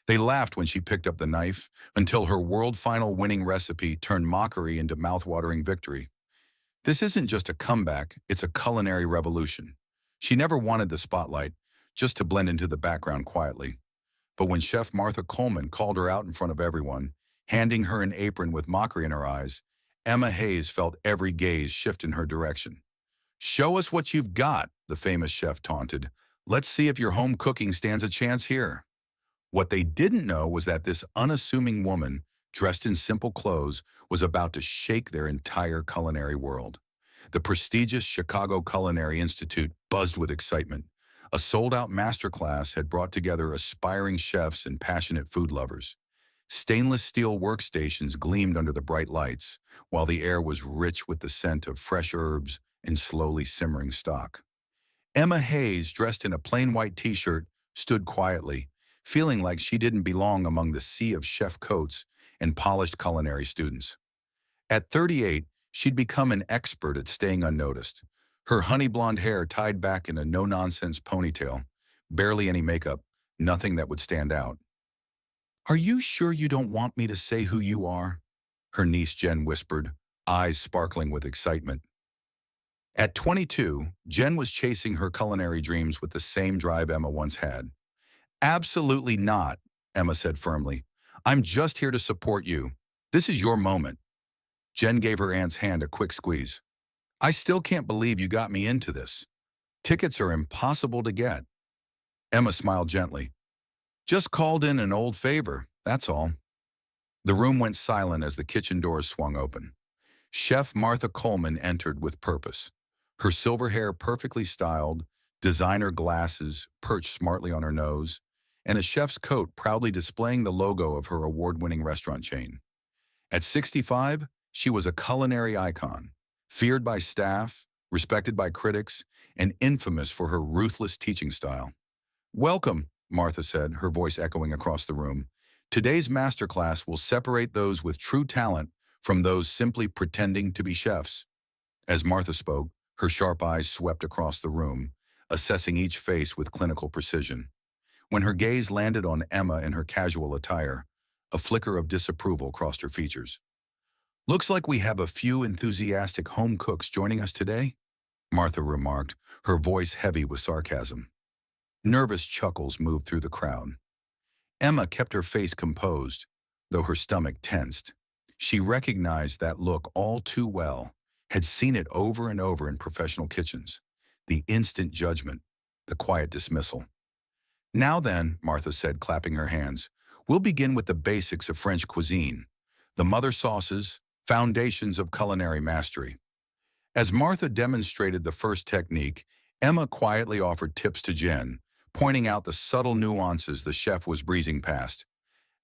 They laughed when she picked up the knife, until her world-final winning recipe turned mockery into mouth-watering victory. This isn't just a comeback, it's a culinary revolution. She never wanted the spotlight, just to blend into the background quietly. But when Chef Martha Coleman called her out in front of everyone, handing her an apron with mockery in her eyes, Emma Hayes felt every gaze shift in her direction. "Show us what you've got," the famous chef taunted. "Let's see if your home cooking stands a chance here." What they didn't know was that this unassuming woman, dressed in simple clothes, was about to shake their entire culinary world. The prestigious Chicago Culinary Institute buzzed with excitement. A sold-out masterclass had brought together aspiring chefs and passionate food lovers. Stainless steel workstations gleamed under the bright lights, while the air was rich with the scent of fresh herbs and slowly simmering stock. Emma Hayes, dressed in a plain white t-shirt, stood quietly, feeling like she didn't belong among the sea of chef coats and polished culinary students. At 38, she'd become an expert at staying unnoticed. Her honey blonde hair tied back in a no-nonsense ponytail, barely any makeup, nothing that would stand out. "Are you sure you don't want me to say who you are?" her niece Jen whispered, eyes sparkling with excitement. At 22, Jen was chasing her culinary dreams with the same drive Emma once had. "Absolutely not," Emma said firmly. "I'm just here to support you. This is your moment." Jen gave her aunt's hand a quick squeeze. "I still can't believe you got me into this. Tickets are impossible to get." Emma smiled gently. "Just called in an old favor, that's all." The room went silent as the kitchen doors swung open. Chef Martha Coleman entered with purpose. Her silver hair perfectly styled, designer glasses perched smartly on her nose, and a chef's coat proudly displaying the logo of her award-winning restaurant chain. At 65, she was a culinary icon, feared by staff, respected by critics, and infamous for her ruthless teaching style. "Welcome," Martha said, her voice echoing across the room. "Today's masterclass will separate those with true talent from those simply pretending to be chefs." As Martha spoke, her sharp eyes swept across the room, assessing each face with clinical precision. When her gaze landed on Emma in her casual attire, a flicker of disapproval crossed her features. "Looks like we have a few enthusiastic home cooks joining us today," Martha remarked, her voice heavy with sarcasm. Nervous chuckles moved through the crowd. Emma kept her face composed, though her stomach tensed. She recognized that look all too well, had seen it over and over in professional kitchens. The instant judgment, the quiet dismissal. "Now then," Martha said, clapping her hands, "we'll begin with the basics of French cuisine, the mother sauces, foundations of culinary mastery." As Martha demonstrated the first technique, Emma quietly offered tips to Jen, pointing out the subtle nuances the chef was breezing past.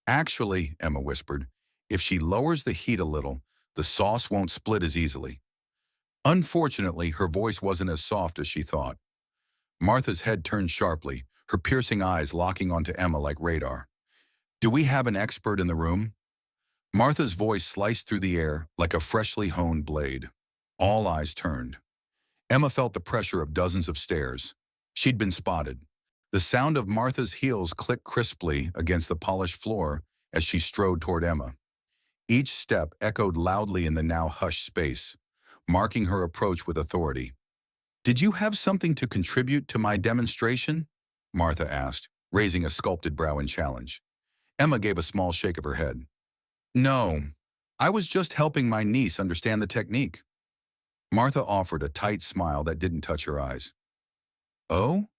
"Actually," Emma whispered, "if she lowers the heat a little, the sauce won't split as easily." Unfortunately, her voice wasn't as soft as she thought. Martha's head turned sharply, her piercing eyes locking onto Emma like radar. "Do we have an expert in the room?" Martha's voice sliced through the air like a freshly honed blade. All eyes turned. Emma felt the pressure of dozens of stares. She'd been spotted. The sound of Martha's heels clicked crisply against the polished floor as she strode toward Emma. Each step echoed loudly in the now hushed space, marking her approach with authority. "Did you have something to contribute to my demonstration?" Martha asked, raising a sculpted brow in challenge. Emma gave a small shake of her head. "No, I was just helping my niece understand the technique." Martha offered a tight smile that didn't touch her eyes. "Oh?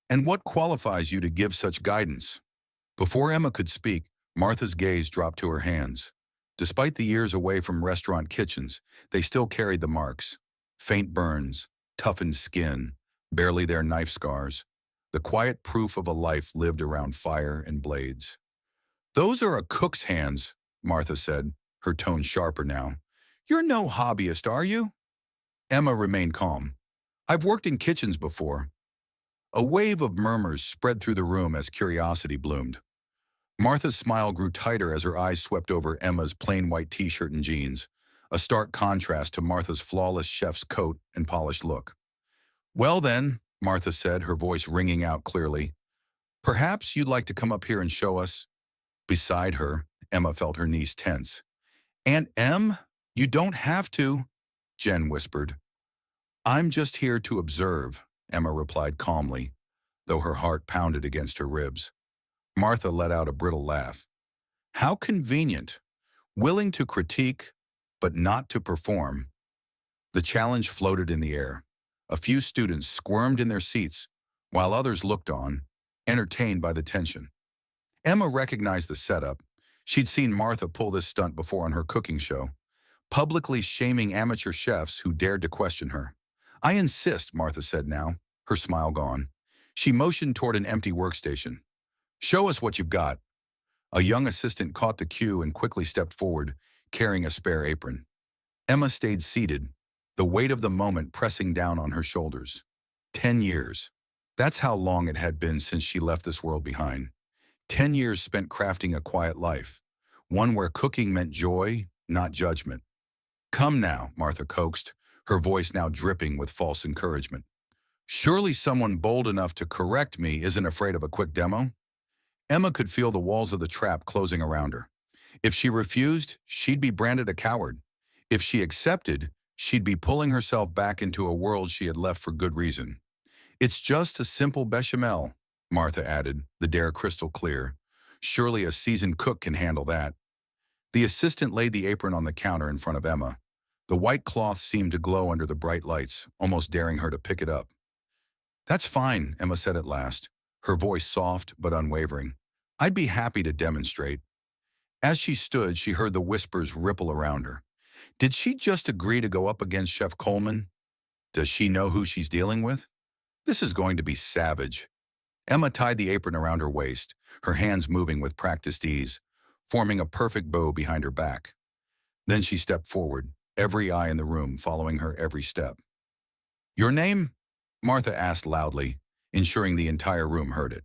And what qualifies you to give such guidance?" Before Emma could speak, Martha's gaze dropped to her hands. Despite the years away from restaurant kitchens, they still carried the marks. Faint burns, toughened skin, barely there knife scars. The quiet proof of a life lived around fire and blades. "Those are a cook's hands," Martha said, her tone sharper now. "You're no hobbyist, are you?" Emma remained calm. "I've worked in kitchens before." A wave of murmurs spread through the room as curiosity bloomed. Martha's smile grew tighter as her eyes swept over Emma's plain white t-shirt and jeans, a stark contrast to Martha's flawless chef's coat and polished look. "Well then," Martha said, her voice ringing out clearly, "perhaps you'd like to come up here and show us Beside her, Emma felt her knees tense. "Aunt Em, you don't have to," Jen whispered. "I'm just here to observe," Emma replied calmly, though her heart pounded against her ribs. Martha let out a brittle laugh. "How convenient. Willing to critique, but not to perform." The challenge floated in the air. A few students squirmed in their seats, while others looked on, entertained by the tension. Emma recognized the setup. She'd seen Martha pull this stunt before on her cooking show, publicly shaming amateur chefs who dared to question her. "I insist," Martha said now, her smile gone. She motioned toward an empty workstation. "Show us what you've got." A young assistant caught the cue and quickly stepped forward, carrying a spare apron. Emma stayed seated, the weight of the moment pressing down on her shoulders. 10 years. That's how long it had been since she left this world behind. 10 years spent crafting a quiet life, one where cooking meant joy, not judgment. "Come now," Martha coaxed, her voice now dripping with false encouragement. "Surely someone bold enough to correct me isn't afraid of a quick demo?" Emma could feel the walls of the trap closing around her. If she refused, she'd be branded a coward. If she accepted, she'd be pulling herself back into a world she had left for good reason. "It's just a simple bechamel," Martha added, the dare crystal clear. "Surely a seasoned cook can handle that." The assistant laid the apron on the counter in front of Emma. The white cloth seemed to glow under the bright lights, almost daring her to pick it up. "That's fine," Emma said at last, her voice soft but unwavering. "I'd be happy to demonstrate." As she stood, she heard the whispers ripple around her. Did she just agree to go up against Chef Coleman? Does she know who she's dealing with? This is going to be savage. Emma tied the apron around her waist, her hands moving with practiced ease, forming a perfect bow behind her back. Then she stepped forward, every eye in the room following her every step. "Your name?" Martha asked loudly, ensuring the entire room heard it.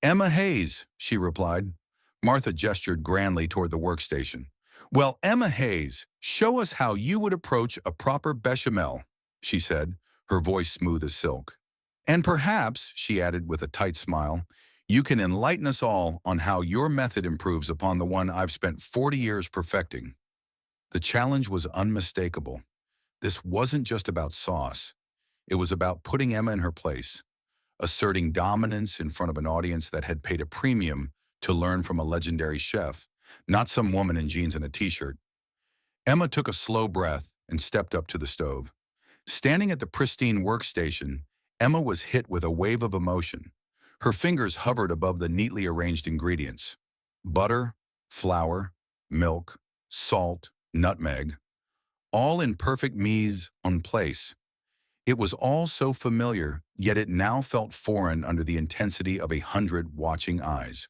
"Emma Hayes," she replied. Martha gestured grandly toward the workstation. "Well, Emma Hayes, show us how you would approach a proper bechamel," she said, her voice smooth as silk. "And perhaps," she added with a tight smile, "you can enlighten us all on how your method improves upon the one I've spent 40 years perfecting." The challenge was unmistakable. This wasn't just about sauce. It was about putting Emma in her place, asserting dominance in front of an audience that had paid a premium to learn from a legendary chef, not some woman in jeans and a t-shirt. Emma took a slow breath and stepped up to the stove. Standing at the pristine workstation, Emma was hit with a wave of emotion. Her fingers hovered above the neatly arranged ingredients. Butter, flour, milk, salt, nutmeg, all in perfect mise en place. It was all so familiar, yet it now felt foreign under the intensity of 100 watching eyes.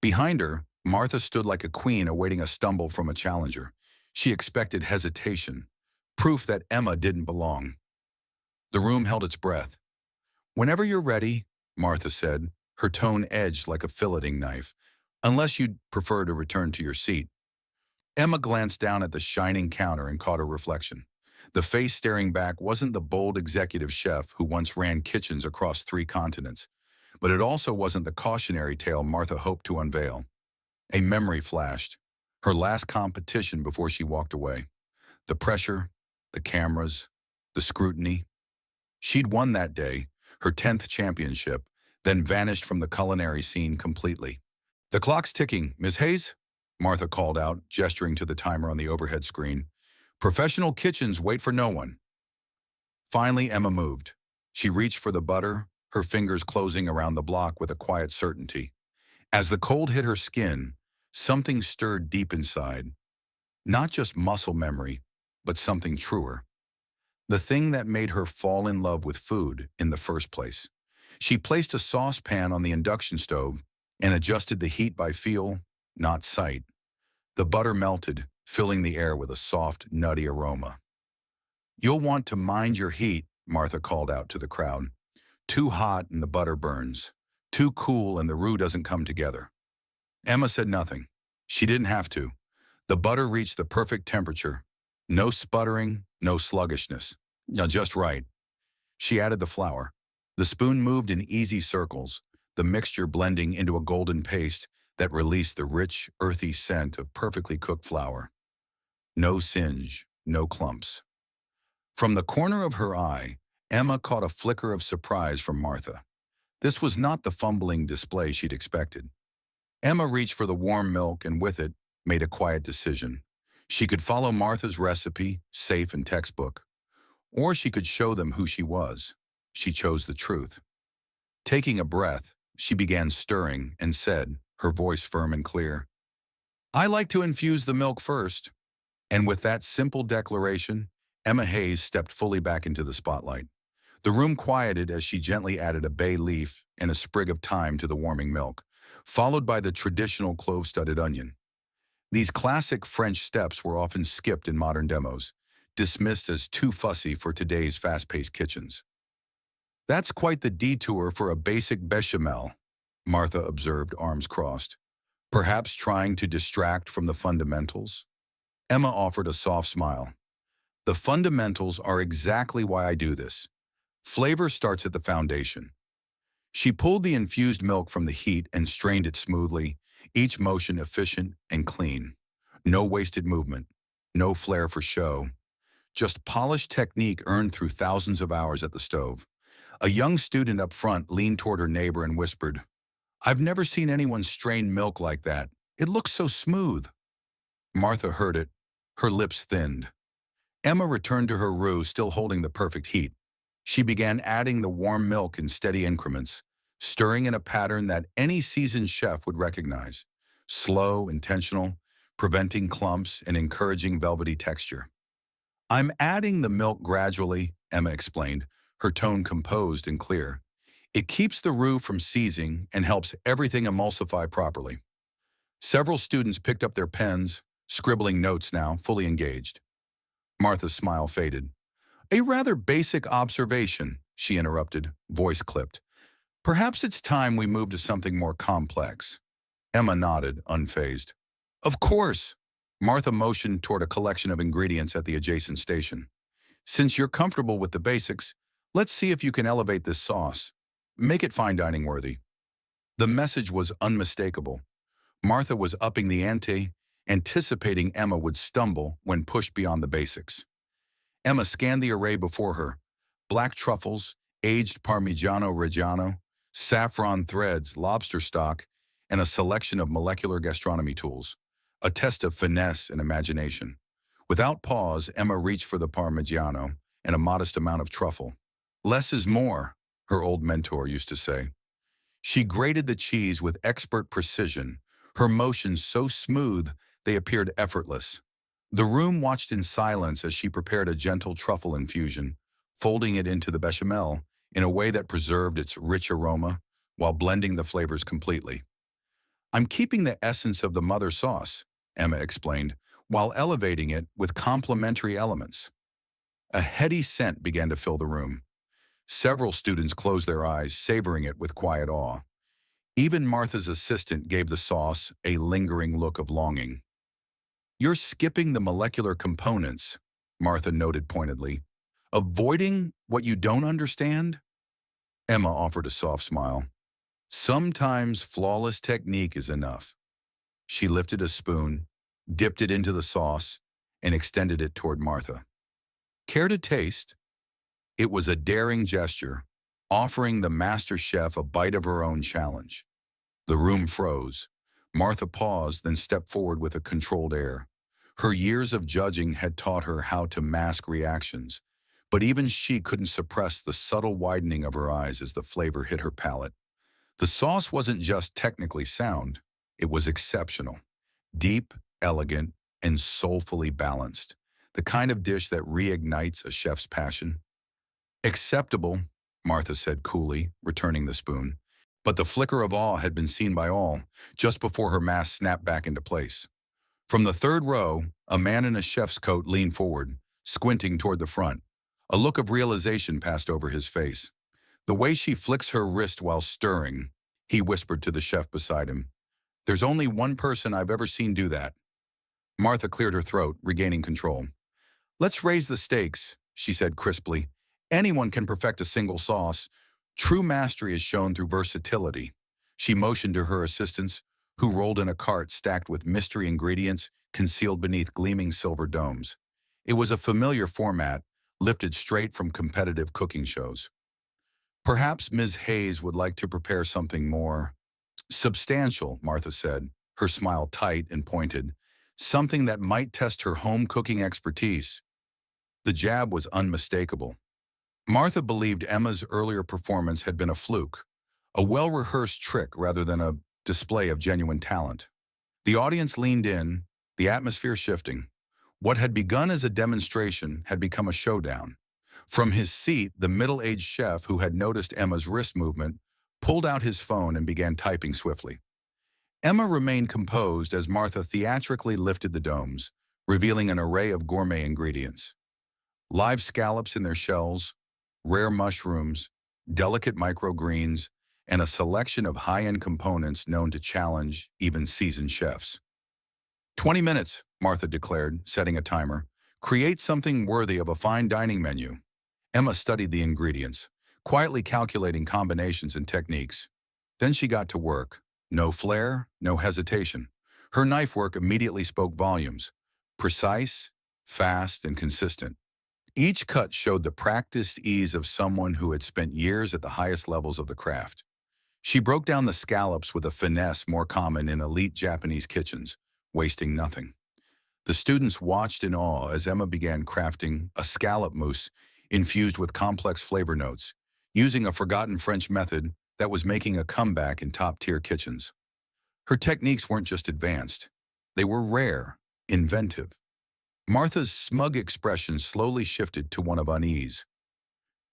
Behind her, Martha stood like a queen awaiting a stumble from a challenger. She expected hesitation, proof that Emma didn't belong. The room held its breath. "Whenever you're ready," Martha said, her tone edged like a filleting knife, "unless you'd prefer to return to your seat." Emma glanced down at the shining counter and caught her reflection. The face staring back wasn't the bold executive chef who once ran kitchens across 3 continents, but it also wasn't the cautionary tale Martha hoped to unveil. A memory flashed, her last competition before she walked away. The pressure, the cameras, the scrutiny. She'd won that day, her 10th championship, then vanished from the culinary scene completely. "The clock's ticking, Miss Hayes," Martha called out, gesturing to the timer on the overhead screen. "Professional kitchens wait for no one." Finally, Emma moved. She reached for the butter, her fingers closing around the block with a quiet certainty. As the cold hit her skin, something stirred deep inside. Not just muscle memory, but something truer. The thing that made her fall in love with food in the first place. She placed a saucepan on the induction stove and adjusted the heat by feel, not sight. The butter melted, filling the air with a soft, nutty aroma. "You'll want to mind your heat," Martha called out to the crowd. "Too hot and the butter burns. Too cool and the roux doesn't come together." Emma said nothing. She didn't have to. The butter reached the perfect temperature. No sputtering, no sluggishness. Just right. She added the flour. The spoon moved in easy circles, the mixture blending into a golden paste that released the rich, earthy scent of perfectly cooked flour. No singe, no clumps. From the corner of her eye, Emma caught a flicker of surprise from Martha. This was not the fumbling display she'd expected. Emma reached for the warm milk and with it, made a quiet decision. She could follow Martha's recipe, safe and textbook, or she could show them who she was. She chose the truth. Taking a breath, she began stirring and said, her voice firm and clear, "I like to infuse the milk first." And with that simple declaration, Emma Hayes stepped fully back into the spotlight. The room quieted as she gently added a bay leaf and a sprig of thyme to the warming milk, followed by the traditional clove-studded onion. These classic French steps were often skipped in modern demos, dismissed as too fussy for today's fast-paced kitchens. "That's quite the detour for a basic bechamel," Martha observed, arms crossed. "Perhaps trying to distract from the fundamentals?" Emma offered a soft smile. "The fundamentals are exactly why I do this. Flavor starts at the foundation." She pulled the infused milk from the heat and strained it smoothly, each motion efficient and clean. No wasted movement, no flair for show, just polished technique earned through thousands of hours at the stove. A young student up front leaned toward her neighbor and whispered, "I've never seen anyone strain milk like that. It looks so smooth." Martha heard it. Her lips thinned. Emma returned to her roux, still holding the perfect heat. She began adding the warm milk in steady increments, stirring in a pattern that any seasoned chef would recognize. Slow, intentional, preventing clumps and encouraging velvety texture. "I'm adding the milk gradually," Emma explained, her tone composed and clear. "It keeps the roux from seizing and helps everything emulsify properly." Several students picked up their pens, scribbling notes now, fully engaged. Martha's smile faded. "A rather basic observation," she interrupted, voice clipped. "Perhaps it's time we move to something more complex." Emma nodded, unfazed. "Of course." Martha motioned toward a collection of ingredients at the adjacent station. "Since you're comfortable with the basics, let's see if you can elevate this sauce. Make it fine dining worthy." The message was unmistakable. Martha was upping the ante, anticipating Emma would stumble when pushed beyond the basics. Emma scanned the array before her. Black truffles, aged Parmigiano Reggiano, saffron threads, lobster stock, and a selection of molecular gastronomy tools. A test of finesse and imagination. Without pause, Emma reached for the Parmigiano and a modest amount of truffle. "Less is more," her old mentor used to say. She grated the cheese with expert precision, her motions so smooth they appeared effortless. The room watched in silence as she prepared a gentle truffle infusion, folding it into the bechamel in a way that preserved its rich aroma while blending the flavors completely. "I'm keeping the essence of the mother sauce," Emma explained, while elevating it with complementary elements. A heady scent began to fill the room. Several students closed their eyes, savoring it with quiet awe. Even Martha's assistant gave the sauce a lingering look of longing. "You're skipping the molecular components," Martha noted pointedly. "Avoiding what you don't understand?" Emma offered a soft smile. "Sometimes flawless technique is enough." She lifted a spoon, dipped it into the sauce, and extended it toward Martha. "Care to taste?" It was a daring gesture, offering the master chef a bite of her own challenge. The room froze. Martha paused, then stepped forward with a controlled air. Her years of judging had taught her how to mask reactions, but even she couldn't suppress the subtle widening of her eyes as the flavor hit her palate. The sauce wasn't just technically sound, it was exceptional. Deep, elegant, and soulfully balanced. The kind of dish that reignites a chef's passion. "Acceptable," Martha said coolly, returning the spoon. But the flicker of awe had been seen by all, just before her mask snapped back into place. From the third row, a man in a chef's coat leaned forward, squinting toward the front. A look of realization passed over his face. "The way she flicks her wrist while stirring," he whispered to the chef beside him. "There's only one person I've ever seen do that." Martha cleared her throat, regaining control. "Let's raise the stakes," she said crisply. "Anyone can perfect a single sauce. True mastery is shown through versatility." She motioned to her assistants, who rolled in a cart stacked with mystery ingredients concealed beneath gleaming silver domes. It was a familiar format, lifted straight from competitive cooking shows. Perhaps Ms. Hayes would like to prepare something more substantial, Martha said, her smile tight and pointed. Something that might test her home cooking expertise. The jab was unmistakable. Martha believed Emma's earlier performance had been a fluke, a well-rehearsed trick rather than a display of genuine talent. The audience leaned in, the atmosphere shifting. What had begun as a demonstration had become a showdown. From his seat, the middle-aged chef who had noticed Emma's wrist movement pulled out his phone and began typing swiftly. Emma remained composed as Martha theatrically lifted the domes, revealing an array of gourmet ingredients. Live scallops in their shells, rare mushrooms, delicate microgreens, and a selection of high-end components known to challenge even seasoned chefs. 20 minutes, Martha declared, setting a timer. Create something worthy of a fine dining menu. Emma studied the ingredients, quietly calculating combinations and techniques. Then she got to work. No flair, no hesitation. Her knife work immediately spoke volumes. Precise, fast, and consistent. Each cut showed the practiced ease of someone who had spent years at the highest levels of the craft. She broke down the scallops with a finesse more common in elite Japanese kitchens, wasting nothing. The students watched in awe as Emma began crafting a scallop mousse infused with complex flavor notes, using a forgotten French method that was making a comeback in top-tier kitchens. Her techniques weren't just advanced. They were rare, inventive. Martha's smug expression slowly shifted to one of unease.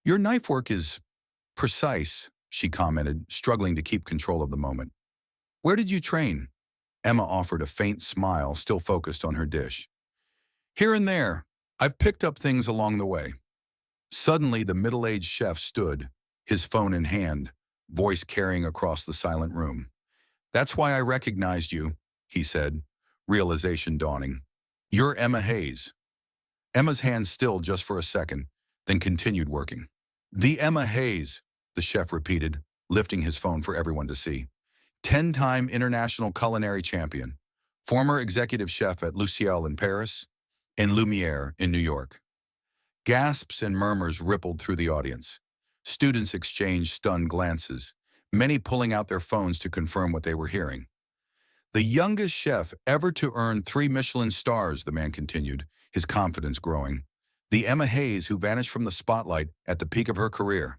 Your knife work is precise, she commented, struggling to keep control of the moment. Where did you train? Emma offered a faint smile, still focused on her dish. Here and there. I've picked up things along the way. Suddenly, the middle-aged chef stood, his phone in hand, voice carrying across the silent room. That's why I recognized you, he said, realization dawning. You're Emma Hayes. Emma's hand stilled just for a second, then continued working. The Emma Hayes, the chef repeated, lifting his phone for everyone to see. 10-time international culinary champion, former executive chef at Luciel in Paris and Lumiere in New York. Gasps and murmurs rippled through the audience. Students exchanged stunned glances, many pulling out their phones to confirm what they were hearing. The youngest chef ever to earn 3 Michelin stars, the man continued, his confidence growing. The Emma Hayes who vanished from the spotlight at the peak of her career.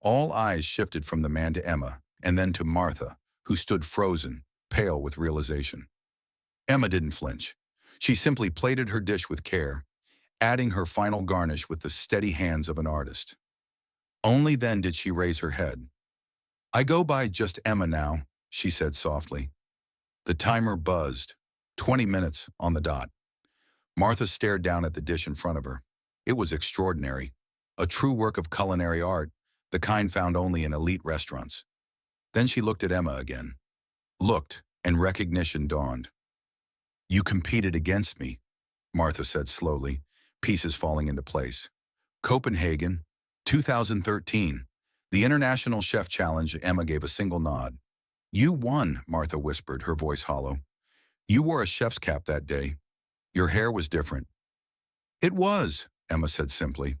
All eyes shifted from the man to Emma, and then to Martha, who stood frozen, pale with realization. Emma didn't flinch. She simply plated her dish with care, adding her final garnish with the steady hands of an artist. Only then did she raise her head. I go by just Emma now, she said softly. The timer buzzed. 20 minutes on the dot. Martha stared down at the dish in front of her. It was extraordinary. A true work of culinary art, the kind found only in elite restaurants. Then she looked at Emma again. Looked, and recognition dawned. You competed against me, Martha said slowly, pieces falling into place. Copenhagen, 2013. The International Chef Challenge. Emma gave a single nod. You won, Martha whispered, her voice hollow. You wore a chef's cap that day. Your hair was different. It was, Emma said simply.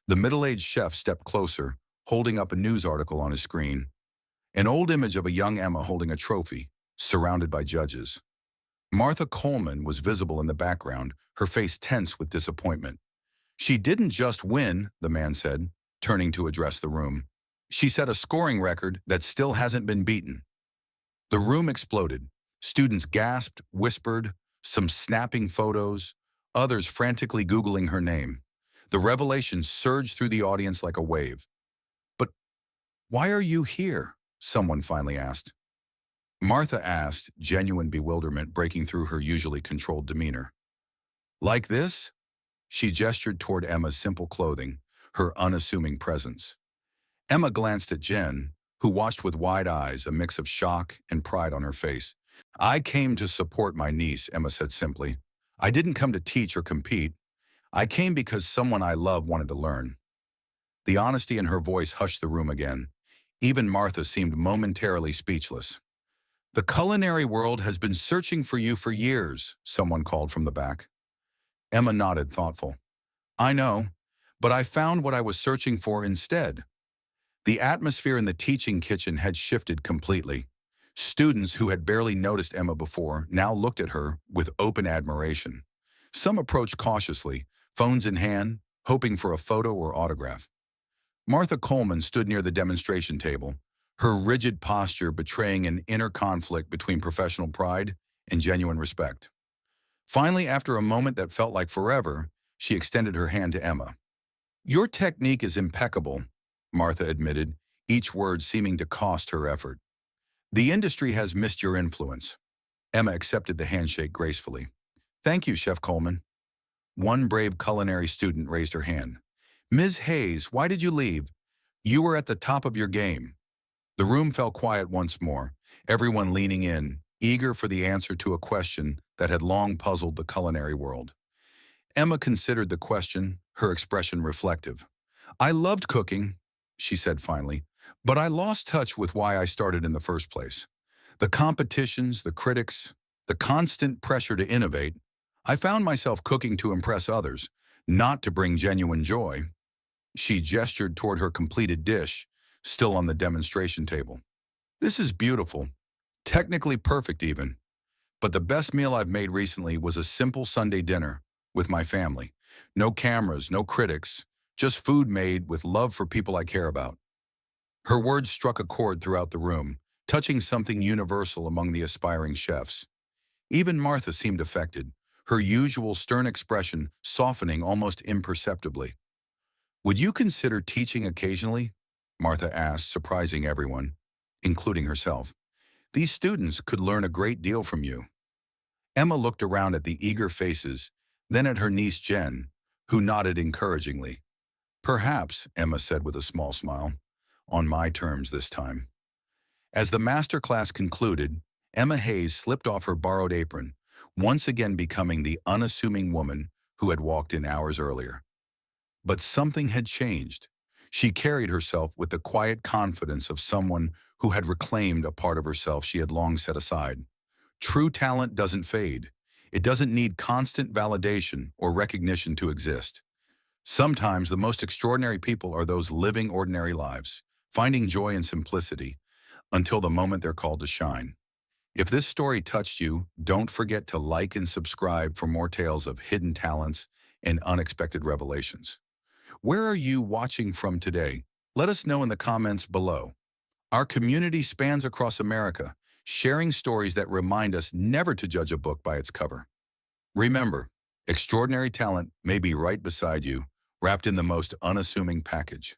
The middle-aged chef stepped closer, holding up a news article on his screen. An old image of a young Emma holding a trophy, surrounded by judges. Martha Coleman was visible in the background, her face tense with disappointment. She didn't just win, the man said, turning to address the room. She set a scoring record that still hasn't been beaten. The room exploded. Students gasped, whispered, some snapping photos, others frantically Googling her name. The revelation surged through the audience like a wave. But why are you here? Someone finally asked. Martha asked, genuine bewilderment breaking through her usually controlled demeanor. Like this? She gestured toward Emma's simple clothing, her unassuming presence. Emma glanced at Jen, who watched with wide eyes, a mix of shock and pride on her face. I came to support my niece, Emma said simply. I didn't come to teach or compete. I came because someone I love wanted to learn. The honesty in her voice hushed the room again. Even Martha seemed momentarily speechless. The culinary world has been searching for you for years, someone called from the back. Emma nodded, thoughtful. I know, but I found what I was searching for instead. The atmosphere in the teaching kitchen had shifted completely. Students who had barely noticed Emma before now looked at her with open admiration. Some approached cautiously, phones in hand, hoping for a photo or autograph. Martha Coleman stood near the demonstration table, her rigid posture betraying an inner conflict between professional pride and genuine respect. Finally, after a moment that felt like forever, she extended her hand to Emma. Your technique is impeccable, Martha admitted, each word seeming to cost her effort. The industry has missed your influence. Emma accepted the handshake gracefully. Thank you, Chef Coleman. One brave culinary student raised her hand. Ms. Hayes, why did you leave? You were at the top of your game. The room fell quiet once more, everyone leaning in, eager for the answer to a question that had long puzzled the culinary world. Emma considered the question, her expression reflective. I loved cooking, she said finally, but I lost touch with why I started in the first place. The competitions, the critics, the constant pressure to innovate. I found myself cooking to impress others, not to bring genuine joy. She gestured toward her completed dish, still on the demonstration table. This is beautiful, technically perfect even, but the best meal I've made recently was a simple Sunday dinner with my family. No cameras, no critics, just food made with love for people I care about. Her words struck a chord throughout the room, touching something universal among the aspiring chefs. Even Martha seemed affected, her usual stern expression softening almost imperceptibly. Would you consider teaching occasionally? Martha asked, surprising everyone, including herself. These students could learn a great deal from you. Emma looked around at the eager faces, then at her niece Jen, who nodded encouragingly. Perhaps, Emma said with a small smile, on my terms this time. As the master class concluded, Emma Hayes slipped off her borrowed apron, once again becoming the unassuming woman who had walked in hours earlier. But something had changed. She carried herself with the quiet confidence of someone who had reclaimed a part of herself she had long set aside. True talent doesn't fade. It doesn't need constant validation or recognition to exist. Sometimes the most extraordinary people are those living ordinary lives, finding joy in simplicity until the moment they're called to shine. If this story touched you, don't forget to like and subscribe for more tales of hidden talents and unexpected revelations. Where are you watching from today? Let us know in the comments below. Our community spans across America, sharing stories that remind us never to judge a book by its cover. Remember, extraordinary talent may be right beside you, wrapped in the most unassuming package.